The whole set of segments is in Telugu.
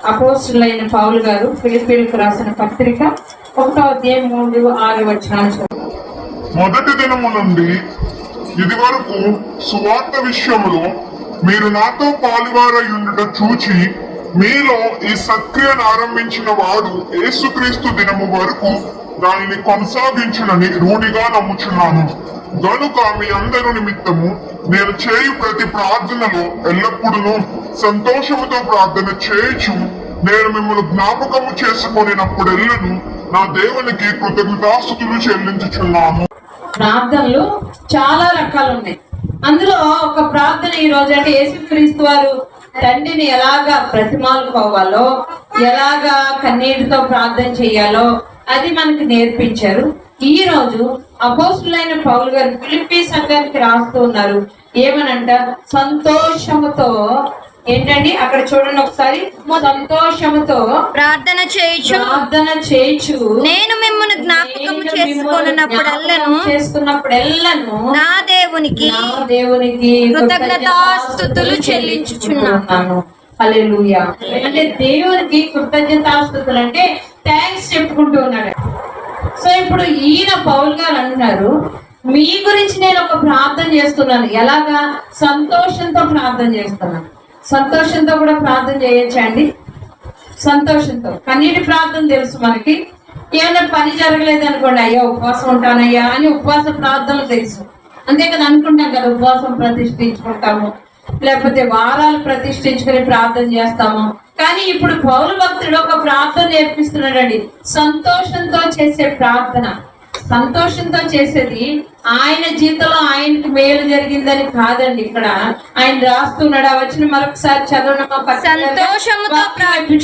అపోస్తులైన పౌలు గారు ఫిలిప్పీయులకు రాసిన పత్రిక 1:3-6 మొదటి దినము నుండి ఇది వరకు సువార్త విషయంలో మీరు నాతో పాలువారయుండుట చూచి మీలో ఈ సత్క్రియను ఆరంభించిన వాడు యేసుక్రీస్తు దినము వరకు దానిని కొనసాగించునని రూఢిగా నమ్ముచున్నాను. గనుక మీ అందరి నిమిత్తము నేను చేయు ప్రతి ప్రార్థనలో ఎల్లప్పుడూ సంతోషముతో ప్రార్థన చేయొచ్చు. నేను మిమ్మల్ని జ్ఞాపకము చేసుకొనినప్పుడెల్లను నా దేవునికి కృతజ్ఞతాస్తుతులు చెల్లించుచున్నాను. ప్రార్థనలు చాలా రకాలు ఉన్నాయి. అందులో ఒక ప్రార్థన ఈ రోజు అంటే యేసుక్రీస్తు వారు తండ్రిని ఎలాగా ప్రతిమాలుకోవాలో, ఎలాగా కన్నీటితో ప్రార్థన చేయాలో అది మనకు నేర్పించారు. ఈ రోజు అపోస్తులైన పౌలు గారు ఫిలిప్పీ సంఘానికి రాస్తూ ఉన్నారు. ఏమనంట? సంతోషముతో ఏంటండి అక్కడ చూడండి ఒకసారి, సంతోషముతో ప్రార్థన చేయుచు నేను మిమ్మల్ని జ్ఞాపకము చేసుకున్నప్పుడెల్లను నా దేవునికి కృతజ్ఞతాస్తుతులు చెల్లించుచున్నాను. హల్లెలూయా. అంటే దేవునికి కృతజ్ఞతాస్తుతులు అంటే థ్యాంక్స్ చెప్పుకుంటూ ఉన్నాడు. సో ఇప్పుడు ఈయన పౌలు గారు అంటున్నారు, మీ గురించి నేను ఒక ప్రార్థన చేస్తున్నాను. ఎలాగా? సంతోషంతో ప్రార్థన చేస్తున్నాను. సంతోషంతో కూడా ప్రార్థన చేయొచ్చండి. సంతోషంతో కన్నీటి ప్రార్థన తెలుసు మనకి. ఏమైనా పని జరగలేదు అనుకోండి, అయ్యా ఉపవాసం ఉంటానయ్యా అని ఉపవాస ప్రార్థనలు తెలుసు. అంతే కదా, అనుకుంటాం కదా ఉపవాసం ప్రతిష్ఠించుకుంటాము, లేకపోతే వారాలు ప్రతిష్ఠించుకుని ప్రార్థన చేస్తాము. కానీ ఇప్పుడు పౌలు భక్తుడు ఒక ప్రార్థన నేర్పిస్తున్నాడండి. సంతోషంతో చేసే ప్రార్థన. సంతోషంతో చేసేది ఆయన జీవితంలో ఆయనకి మేలు జరిగిందని కాదండి. ఇక్కడ ఆయన రాస్తున్నాడు. ఆ వచ్చిన మరొకసారి చదవడం.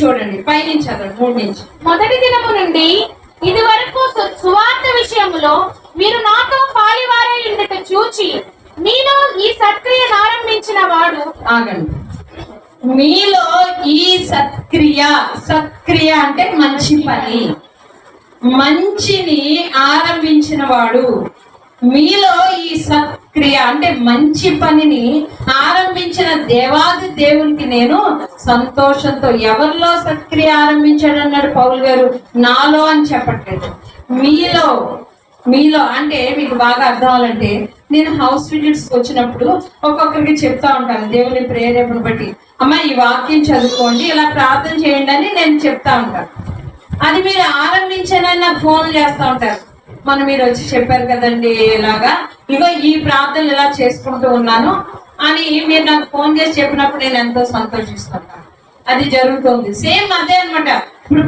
చూడండి పైనుంచి చదవండి, 3 నుంచి. మొదటి దినము నుండి ఇది వరకు సువార్త విషయంలో మీరు నాతో పాలివారయుండుట చూచి మీలో ఈ సత్క్రియను ఆరంభించిన వాడు. ఆగండి. మీలో ఈ సత్క్రియ అంటే మంచి పని, మంచిని ఆరంభించిన వాడు. మీలో ఈ సత్క్రియ అంటే మంచి పనిని ఆరంభించిన దేవాది దేవునికి నేను సంతోషంతో. ఎవరిలో సత్క్రియ ఆరంభించాడు అన్నాడు పౌలు గారు? నాలో అని చెప్పట్లేదు, మీలో అంటే మీకు బాగా అర్థం అవ్వాలంటే, నేను హౌస్ విజిట్స్ వచ్చినప్పుడు ఒక్కొక్కరికి చెప్తా ఉంటాను దేవుని ప్రేరేపణ బట్టి, అమ్మ ఈ వాక్యం చదువుకోండి, ఇలా ప్రార్థన చేయండి అని నేను చెప్తా ఉంటాను. అది మీరు ఆరంభించానని నాకు ఫోన్ చేస్తూ ఉంటారు. మీరు వచ్చి చెప్పారు కదండి ఇలాగా, ఇగో ఈ ప్రార్థనలు ఇలా చేసుకుంటూ ఉన్నాను అని మీరు నాకు ఫోన్ చేసి చెప్పినప్పుడు నేను ఎంతో సంతోషిస్తున్నాను. అది జరుగుతుంది. సేమ్ అదే అనమాట. ఇప్పుడు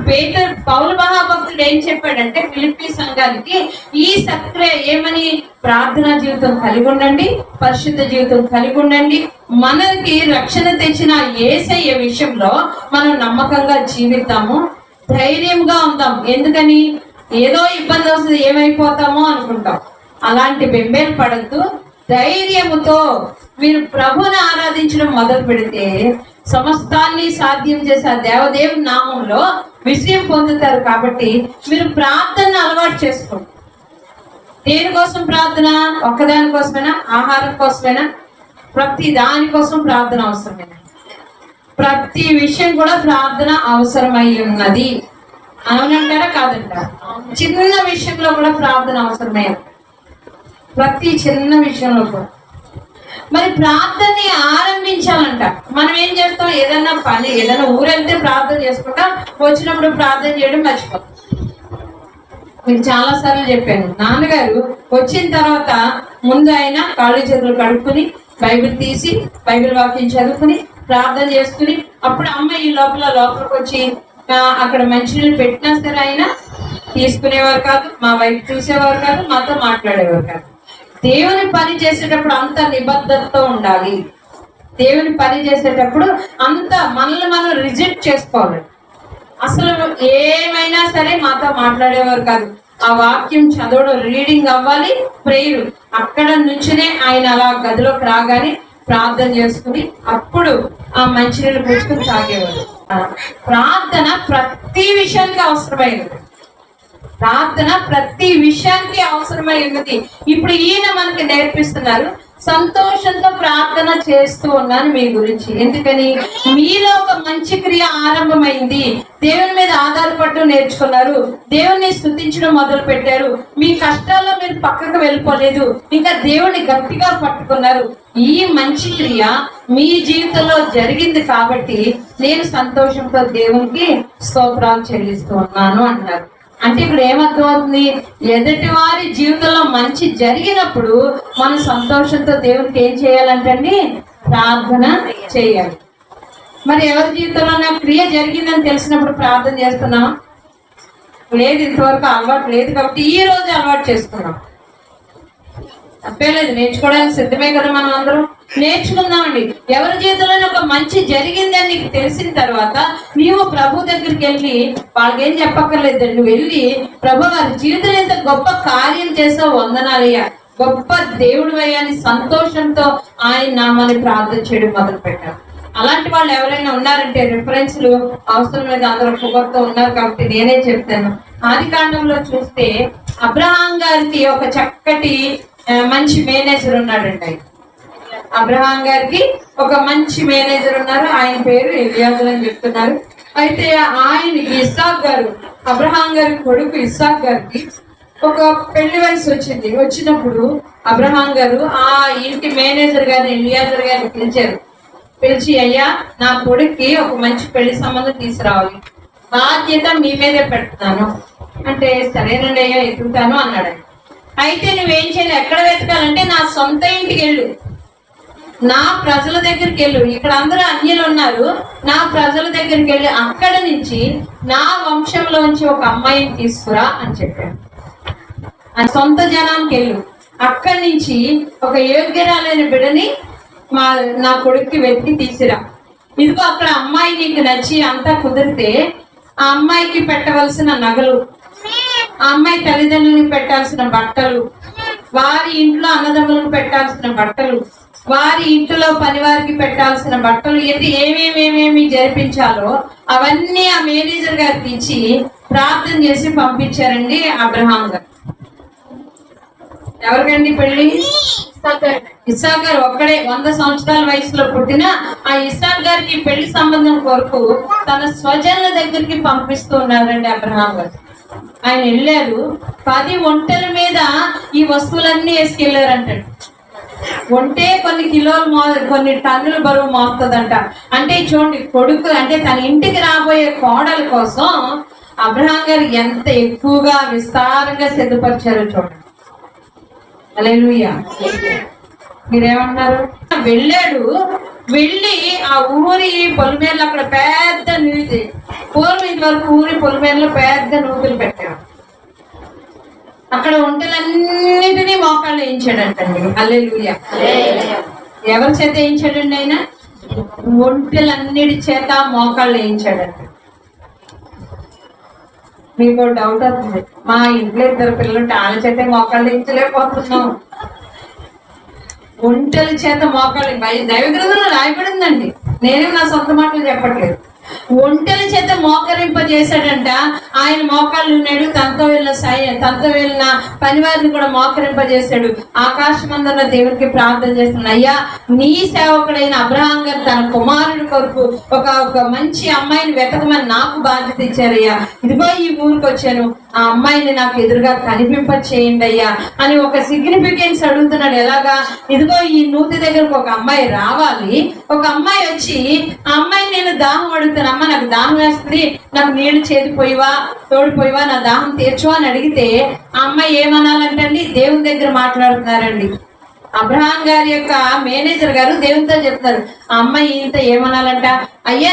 పౌలు మహాభక్తుడు ఏం చెప్పాడంటే ఫిలిప్పీ సంఘానికి, ఈ సత్క్రియ ఏమని? ప్రార్థనా జీవితం కలిగి ఉండండి, పరిశుద్ధ జీవితం కలిగి ఉండండి. మనకి రక్షణ తెచ్చిన యేసయ్య విషయంలో మనం నమ్మకంగా జీవిద్దాము, ధైర్యంగా ఉందాం. ఎందుకని? ఏదో ఇబ్బంది వస్తుంది, ఏమైపోతామో అనుకుంటాం. అలాంటి బెంబేలు పడద్దు. ధైర్యముతో మీరు ప్రభుని ఆరాధించడం మొదలు పెడితే సమస్తాన్ని సాధ్యం చేసే దేవదేవుని నామంలో విజయం పొందుతారు. కాబట్టి మీరు ప్రార్థన అలవాటు చేసుకోండి. దేనికోసం ప్రార్థన? ఒక్కదానికోసమేనా? ఆహారం కోసమేనా? ప్రతి దానికోసం ప్రార్థన అవసరమేనా? ప్రతి విషయం కూడా ప్రార్థన అవసరమై ఉన్నది. అవునంటారా కాదంటారా? చిన్న విషయంలో కూడా ప్రార్థన అవసరమే. ప్రతి చిన్న విషయంలో కూడా. మరి ప్రార్థనని ఆరంభించాలంట. మనం ఏం చేస్తాం? ఏదైనా పని, ఏదైనా ఊరెళ్తే ప్రార్థన చేసుకుంటాం, వచ్చినప్పుడు ప్రార్థన చేయడం మర్చిపోతాం. మీకు చాలా సార్లు చెప్పాను, నాన్నగారు వచ్చిన తర్వాత ముందు ఆయన కాళ్ళు చేతులు కడుక్కుని బైబిల్ తీసి బైబిల్ వాక్యం చదువుకుని ప్రార్థన చేసుకుని అప్పుడు అమ్మ ఈ లోపలికి వచ్చి అక్కడ మంచినీళ్ళు పెట్టినా సరే ఆయన తీసుకునేవారు కాదు, మా వైపు చూసేవారు కాదు, మాతో మాట్లాడేవారు కాదు. దేవుని పని చేసేటప్పుడు అంత నిబద్ధతతో ఉండాలి. దేవుని పని చేసేటప్పుడు అంత మనల్ని మనం రిజెక్ట్ చేసుకోవాలి. అసలు ఏమైనా సరే మాతో మాట్లాడేవారు కాదు. ఆ వాక్యం చదవడం, రీడింగ్ అవ్వాలి, ప్రేయర్. అక్కడ నుంచినే ఆయన అలా గదిలోకి రాగానే ప్రార్థన చేసుకుని అప్పుడు ఆ మంచినీళ్ళు పుచ్చుకుని తాగేవారు. ప్రార్థన ప్రతి విషయానికి అవసరమైనది. ప్రార్థన ప్రతి విషయానికి అవసరమై ఉన్నది. ఇప్పుడు ఈయన మనకి నేర్పిస్తున్నారు. సంతోషంతో ప్రార్థన చేస్తూ ఉన్నాను మీ గురించి. ఎందుకని? మీలో ఒక మంచి క్రియ ఆరంభమైంది. దేవుని మీద ఆధారపడటం నేర్చుకున్నారు, దేవుణ్ణి స్తుతించడం మొదలు పెట్టారు, మీ కష్టాల్లో మీరు పక్కకు వెళ్ళిపోలేదు, ఇంకా దేవుని గట్టిగా పట్టుకున్నారు. ఈ మంచి క్రియ మీ జీవితంలో జరిగింది కాబట్టి నేను సంతోషంతో దేవునికి స్తోత్రాలు చెల్లిస్తూ ఉన్నాను అంటారు. అంటే ఇప్పుడు ఏమర్థమవుతుంది? ఎదుటి వారి జీవితంలో మంచి జరిగినప్పుడు మనం సంతోషంతో దేవునికి ఏం చేయాలంటండి? ప్రార్థన చేయాలి. మరి ఎవరి జీవితంలో నాకు క్రియ జరిగిందని తెలిసినప్పుడు ప్రార్థన చేస్తున్నాం లేదు, ఇంతవరకు అలవాటు లేదు కాబట్టి ఈ రోజు అలవాటు చేసుకున్నాం. తప్పేలేదు, నేర్చుకోవడానికి సిద్ధమే కదా. మనం అందరం నేర్చుకుందామండి. ఎవరి జీవితంలో ఒక మంచి జరిగిందని నీకు తెలిసిన తర్వాత నీవు ప్రభు దగ్గరికి వెళ్ళి వాళ్ళకి ఏం చెప్పక్కర్లేదు, నువ్వు వెళ్ళి ప్రభు వారి జీవితంలో ఎంత గొప్ప కార్యం చేసావు, వందనాలయ్యా, గొప్ప దేవుడు అయ్యా అని సంతోషంతో ఆయన నామాన్ని ప్రార్థన చేయడం మొదలు పెట్టారు. అలాంటి వాళ్ళు ఎవరైనా ఉన్నారంటే రిఫరెన్స్లు అవసరం లేదు, అందరూ ఒక్కొక్కరితో ఉన్నారు కాబట్టి నేనే చెప్తాను. ఆదికాండంలో చూస్తే అబ్రహాం గారికి ఒక చక్కటి మంచి మేనేజర్ ఉన్నాడండి. అబ్రహాం గారికి ఒక మంచి మేనేజర్ ఉన్నారు, ఆయన పేరు ఎలియాజరు అని చెప్తున్నారు. అయితే ఆయనకి ఇస్సాక్ గారు, అబ్రహాం గారి కొడుకు ఇస్సాక్ గారికి ఒక పెళ్లి వయసు వచ్చింది. వచ్చినప్పుడు అబ్రహాం గారు ఆ ఇంటి మేనేజర్ గారిని ఎలియాజర్ గారిని పిలిచారు. పిలిచి, అయ్యా నా కొడుక్కి ఒక మంచి పెళ్లి సంబంధం తీసుకురావాలి, బాధ్యత మీ మీదే పెడుతున్నాను అంటే, సరేనండి అయ్యా ఎదుగుతాను అన్నాడు. అయితే నువ్వేం చేయాలి, ఎక్కడ వెతకాలంటే నా సొంత ఇంటికి వెళ్ళు, నా ప్రజల దగ్గరికి వెళ్ళు, ఇక్కడ అందరూ అన్యులు ఉన్నారు, నా ప్రజల దగ్గరికి వెళ్ళి అక్కడ నుంచి నా వంశంలోంచి ఒక అమ్మాయిని తీసుకురా అని చెప్పాడు. ఆ సొంత జనానికి వెళ్ళు, అక్కడి నుంచి ఒక యోగ్యరాలైన బిడ్డని నా కొడుక్కి వెతికి తీసిరా. ఇదిగో అక్కడ అమ్మాయి నీకు నచ్చి అంతా కుదిరితే ఆ అమ్మాయికి పెట్టవలసిన నగలు, ఆ అమ్మాయి తల్లిదండ్రులకు పెట్టాల్సిన బట్టలు, వారి ఇంట్లో అన్నదమ్ములకు పెట్టాల్సిన బట్టలు, వారి ఇంట్లో పనివారికి పెట్టాల్సిన బట్టలు, ఏమేమి జరిపించాలో అవన్నీ ఆ మేనేజర్ గారికి ఇచ్చి ప్రార్థన చేసి పంపించారండి అబ్రహాం గారు. ఎవరికండి పెళ్లి? ఇస్సాక్ గారు ఒక్కడే 100 సంవత్సరాల వయసులో పుట్టిన ఆ ఇస్సాక్ గారికి పెళ్లి సంబంధం కొరకు తన స్వజనుల దగ్గరికి పంపిస్తూ ఉన్నారండి అబ్రహాం గారు. ఆయన వెళ్ళారు, 10 ఒంటెల మీద ఈ వస్తువులన్నీ వేసుకెళ్లారంటాడు. ఒంటే కొన్ని కిలోలు కొన్ని టన్నుల బరువు మోస్తుందంట. అంటే చూడండి, కొడుకు అంటే తన ఇంటికి రాబోయే కోడల కోసం అబ్రహాం గారు ఎంత ఎక్కువగా విస్తారంగా సిద్ధపరిచారో చూడండి. హల్లెలూయా. మీరేమన్నారు? వెళ్ళాడు, వెళ్ళి ఆ ఊరి పొలిమేరలు అక్కడ పెద్ద నూతి, పూర్వం ఇంతవరకు ఊరి పొలిమేరలో పెద్ద నూతులు పెట్టాడు. అక్కడ ఒంటెలన్నిటినీ మోకాళ్ళు వేయించాడంటండి. హల్లెలూయా. ఎవరి చేత వేయించాడండి ఆయన? ఒంటెలన్నిటి చేత మోకాళ్ళు వేయించాడంట. మీకు డౌట్ అవుతుంది, మా ఇంట్లో 2 పిల్లలు వాళ్ళ చేత మోకాళ్ళు వేయించలేకపోతున్నాం. ఒంటెల చేత మోకాళ్ళు దైవ గ్రంథంలో రాయబడిందండి, నేనే నా సొంత మాటలు చెప్పట్లేదు. ఒంటెల చేత మోకరింపజేశాడంట. ఆయన మోకాళ్ళు ఉన్నాడు, తనతో వెళ్ళిన పనివారిని కూడా మోకరింపజేశాడు. ఆకాశమందున్న దేవునికి ప్రార్థన చేస్తున్నాడు, అయ్యా నీ సేవకుడైన అబ్రహాం గారు తన కుమారుడి కొరకు ఒక మంచి అమ్మాయిని వెతకమని నాకు బాధ్యత ఇచ్చారయ్యా. ఇదిగో ఈ ఊరికి వచ్చాను, ఆ అమ్మాయిని నాకు ఎదురుగా కనిపింప చేయండి అయ్యా అని ఒక సిగ్నిఫికెన్స్ అడుగుతున్నాడు. ఎలాగా? ఇదిగో ఈ నూతి దగ్గరకు ఒక అమ్మాయి రావాలి, ఒక అమ్మాయి వచ్చి ఆ అమ్మాయిని నేను దాహం అడుగుతాను, అమ్మ నాకు దాహం వేస్తుంది, నాకు నీళ్లు చేదిపోయివా తోడిపోయివా, నా దాహం తీర్చు అని అడిగితే ఆ అమ్మాయి ఏమనాలంటండి? దేవుని దగ్గర మాట్లాడుతున్నారండి. అబ్రహాం గారి యొక్క మేనేజర్ గారు దేవునితో చెప్తారు, ఆ అమ్మాయి ఇంత ఏమనాలంట, అయ్యా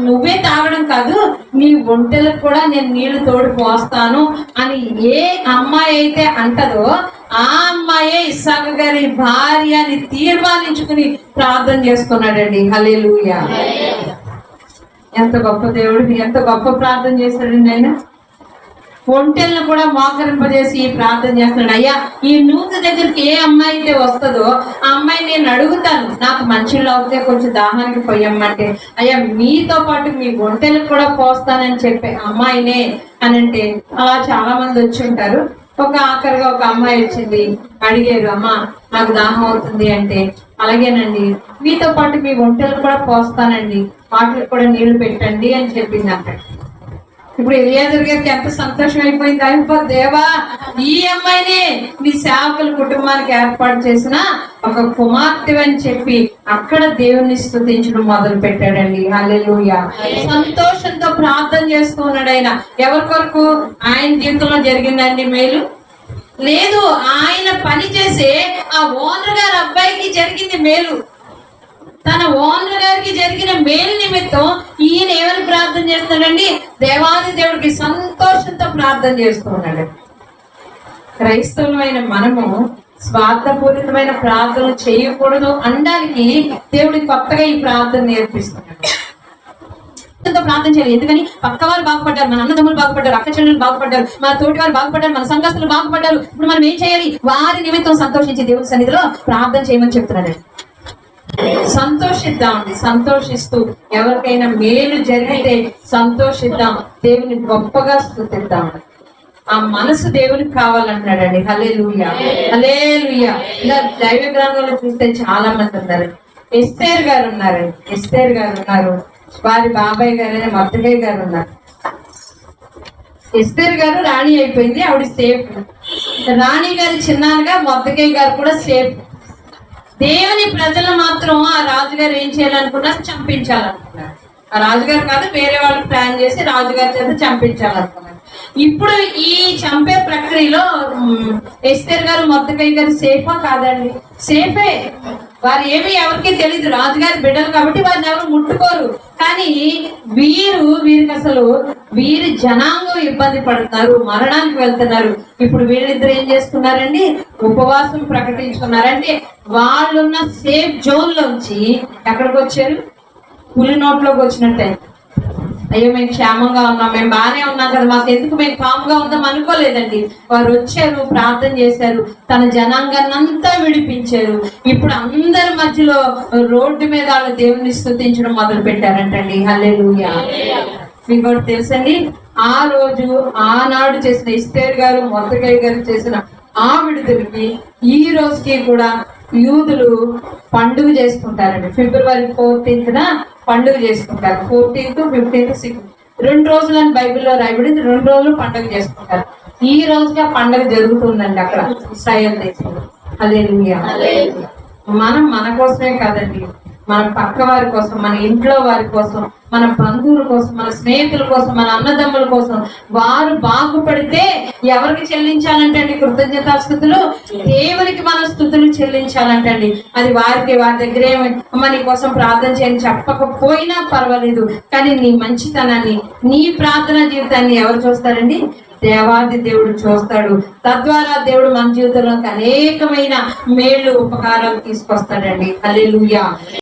నువ్వే తాగడం కాదు, నీ ఒంటెలకు కూడా నేను నీళ్లు తోడు పోస్తాను అని ఏ అమ్మాయి అయితే అంటదో ఆ అమ్మాయే ఇస్సాకు గారి భార్య అని తీర్మానించుకుని ప్రార్థన చేసుకున్నాడండి. హల్లెలూయా. ఎంత గొప్ప దేవుడు, ఎంత గొప్ప ప్రార్థన చేశాడండి ఆయన. ఒంటెలను కూడా మోకరింపజేసి ప్రార్థన చేస్తున్నాడు, అయ్యా ఈ నూతి దగ్గరికి ఏ అమ్మాయి అయితే వస్తుందో ఆ అమ్మాయి నేను అడుగుతాను, నాకు మంచిలో అవుతే కొంచెం దాహానికి పోయమ్మంటే, అయ్యా మీతో పాటు మీ ఒంటెలకు కూడా పోస్తానని చెప్పే అమ్మాయినే అని అంటే అలా చాలా మంది వచ్చి ఉంటారు. ఆఖరిగా ఒక అమ్మాయి వచ్చింది, అడిగారు, అమ్మా నాకు దాహం అవుతుంది అంటే, అలాగేనండి మీతో పాటు మీ ఒంటెలు కూడా పోస్తానండి, వాటికి కూడా నీళ్లు పెట్టండి అని చెప్పింది అక్కడ. ఇప్పుడు ఎలియాజర్ గారికి ఎంత సంతోషం అయిపోయింది, అయిపో దేవా ఈ అమ్మాయిని మీ సేవకుల కుటుంబానికి ఏర్పాటు చేసిన ఒక కుమార్తె అని చెప్పి అక్కడ దేవుని స్తుతించడం మొదలు పెట్టాడండి. హల్లెలూయా. సంతోషంతో ప్రార్థన చేస్తూ ఉన్నాడు ఆయన. ఎవరి కొరకు? ఆయన జీవితంలో జరిగిందండి మేలు లేదు, ఆయన పని చేసే ఆ ఓనర్ గారి అబ్బాయికి జరిగింది మేలు. తన ఓనర్ గారికి జరిగిన మేలు నిమిత్తం ఈయన ఏమని ప్రార్థన చేస్తున్నాడండి? దేవాది దేవుడికి సంతోషంతో ప్రార్థన చేస్తూ ఉన్నాడు. క్రైస్తవులమైన మనము స్వార్థపూరితమైన ప్రార్థన చేయకూడదు అనడానికి దేవుడికి కొత్తగా ఈ ప్రార్థన నేర్పిస్తున్నాడు. ప్రార్థన చేయాలి. ఎందుకని? పక్క వారు బాగుపడ్డారు, మన అన్నదమ్ములు బాగుపడ్డారు, అక్క చెల్లెలు బాగుపడ్డారు, మన తోటి వారు బాగుపడ్డారు, మన సంఘస్థులు బాగుపడ్డారు. ఇప్పుడు మనం ఏం చేయాలి? వారి నిమిత్తం సంతోషించి దేవుడి సన్నిధిలో ప్రార్థన చేయమని చెప్తున్నాడు. సంతోషిద్దామండి. సంతోషిస్తూ ఎవరికైనా మేలు జరిగితే సంతోషిద్దాం, దేవుని గొప్పగా స్తుతిద్దాం. ఆ మనసు దేవునికి కావాలంటున్నాడండి. హల్లెలూయా, హల్లెలూయా. ఇలా దైవ గ్రంథంలో చూస్తే చాలా మంది ఉన్నారు. ఎస్తేర్ గారు ఉన్నారండి. ఎస్తేర్ గారు ఉన్నారు, వారి బాబాయ్ గారు మర్దకయ్య గారు ఉన్నారు. ఎస్తేర్ గారు రాణి అయిపోయింది, ఆవిడ సేఫ్. రాణి గారి చిన్నాన్నగా మర్దకయ్య గారు కూడా సేఫ్. దేవుని ప్రజలు మాత్రం ఆ రాజుగారు ఏం చేయాలనుకున్నారు? చంపించాలనుకున్నారు. ఆ రాజుగారు కాదు, వేరే వాళ్ళు ప్లాన్ చేసి రాజుగారి చేత చంపించాలనుకున్నారు. ఇప్పుడు ఈ చంపే ప్రక్రియలో ఎస్తేర్ గారు మర్దకయ్య గారు సేఫా కాదండి? సేఫే. వారు ఏమి ఎవరికి తెలియదు, రాజుగారి బిడ్డలు కాబట్టి వారిని ఎవరు ముట్టుకోరు. కానీ వీరికి అసలు వీరి జనాంగం ఇబ్బంది పడుతున్నారు, మరణానికి వెళ్తున్నారు. ఇప్పుడు వీళ్ళిద్దరు ఏం చేసుకున్నారండి? ఉపవాసం ప్రకటించుకున్నారంటే వాళ్ళున్న సేఫ్ జోన్ లోంచి ఎక్కడికి వచ్చారు? పులి నోట్లోకి వచ్చినట్టే. అయ్యో మేము క్షేమంగా ఉన్నాం, మేము బాగానే ఉన్నాం కదా, మాకు ఎందుకు మేము కామ్గా ఉందాం అనుకోలేదండి. వారు వచ్చారు, ప్రార్థన చేశారు, తన జనాంగాన్ని అంతా విడిపించారు. ఇప్పుడు అందరి మధ్యలో రోడ్డు మీద వాళ్ళు దేవుని స్తుతించడం మొదలు పెట్టారంటండి. హల్లెలూయా. మీకు కూడా తెలుసండి, ఆ రోజు ఆనాడు చేసిన ఎస్తేర్ గారు మర్దకయ్య గారు చేసిన ఆ విడుదలకి ఈ రోజుకి కూడా యూదులు పండుగ చేసుకుంటారండి. ఫిబ్రవరి 14th పండుగ చేసుకుంటారు. 14th, 15th, 16 2 రోజులని బైబిల్లో రాయబడింది. 2 రోజులు పండుగ చేసుకుంటారు. ఈ రోజుగా పండుగ జరుగుతుందండి అక్కడ ఇశ్రాయేల్ దేశంలో. హల్లెలూయా. మనం మన కోసమే కాదండి, మన పక్క వారి కోసం, మన ఇంట్లో వారి కోసం, మన బంధువుల కోసం, మన స్నేహితుల కోసం, మన అన్నదమ్ముల కోసం వారు బాగుపడితే ఎవరికి చెల్లించాలంటండి? కృతజ్ఞతాస్తుతులు దేవునికి మన స్తుతులు చెల్లించాలంటండి. అది వారి దగ్గర అమ్మ నీ కోసం ప్రార్థన చేయని చెప్పకపోయినా పర్వాలేదు, కానీ నీ మంచితనాన్ని, నీ ప్రార్థనా జీవితాన్ని ఎవరు చూస్తారండి? దేవాది దేవుడు చూస్తాడు. తద్వారా దేవుడు మన జీవితంలోకి అనేకమైన మేళ్లు ఉపకారాలు తీసుకొస్తాడండి. హల్లెలూయా.